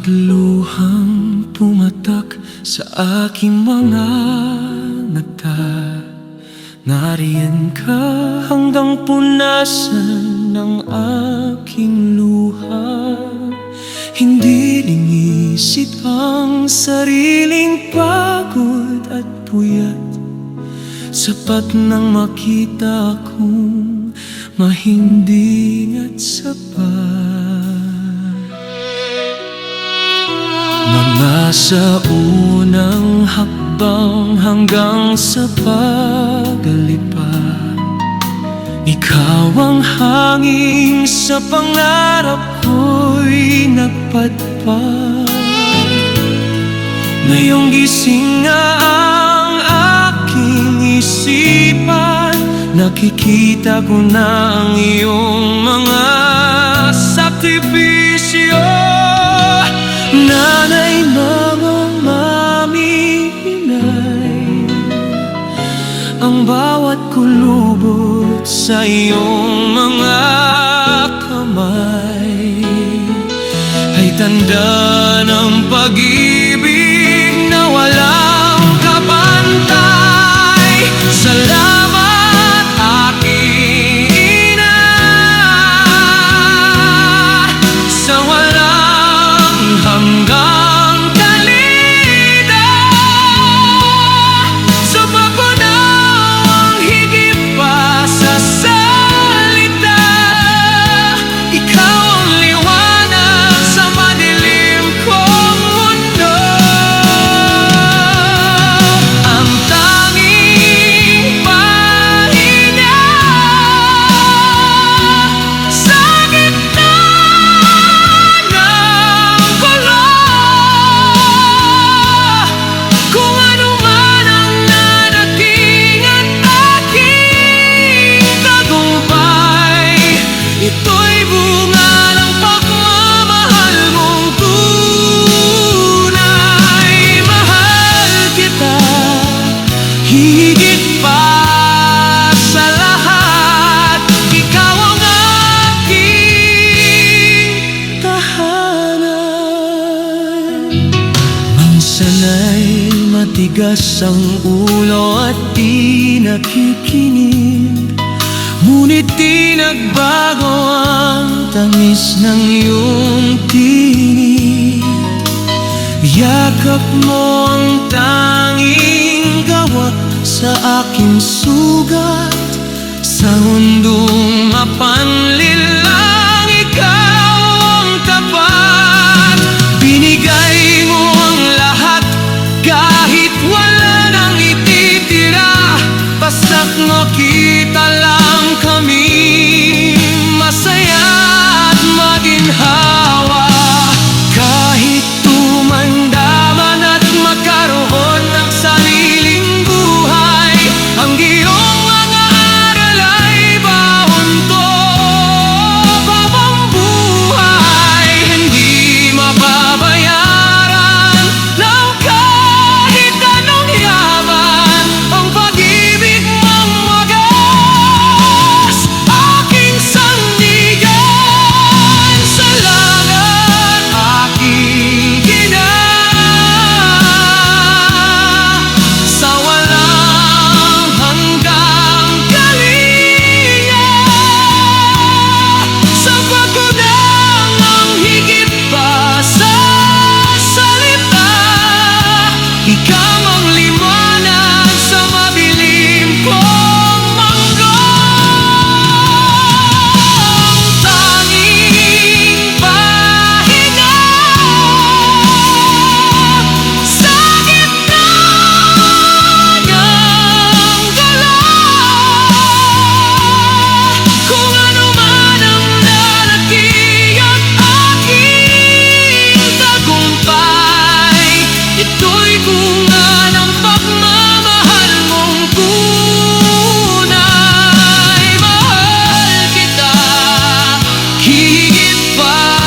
Bawat luhang pumatak sa aking mga mata, nariyan ka hanggang punasan ng aking luha. Hindi linisit ang sariling pagod at puyat, sapat nang makita akong mahinding at sapat. Mga sa unang hakbang hanggang sa paglipad, ikaw ang hangin sa pangarap ko'y nagpadpad. Ngayong gising na ang aking isipan, nakikita ko na ang iyong mga sakripisyo. Nanay, mama, mami, inay, ang bawat kulubot sa iyong mga kamay ay tanda ng pag-ibig na walang kapantay. Salamat aking ina sa walang hanggang kalidad, sa pag-unawang higit pa sa salita. Ikaw ang liwanag sa madilim kong mundo, ang tanging pahinga sa gitna ng gulo. Kung ano man ang narating at aking tagumpay, ito'y bunga ng pagmamahal mong tunay. Mahal kita higit pa sa lahat, ikaw ang aking tahanan. Minsan ay matigas ang ulo at di nakikinig, ngunit di nagbago ang tamis ng iyong tinig. Yakap mo ang tanging gawa sa aking sugat, sa mundong mapanlilang ikaw ang tapat. Binigay mo ang lahat kahit wala nang ititira, basta't makita lang kami masaya at maginhawa. Kahit tumanda man at magkaroon ng sariling buhay, ang iyong mga aral ay baon ko habang buhay. Hindi mababayaran ng kahit anong yaman ang pag-ibig mong wagas, aking sandigan. Salamat aking ina sa walang hanggang kalinga, sa pag-unawang higit pa sa salita. Ikaw ang liwanag sa madilim kong mundo, ang tanging pahinga sa gitna ng gulo. Kung ano man ang narating at aking tagumpay, ito'y bunga ng pagmamahal mong tunay. Mahal kita higit pa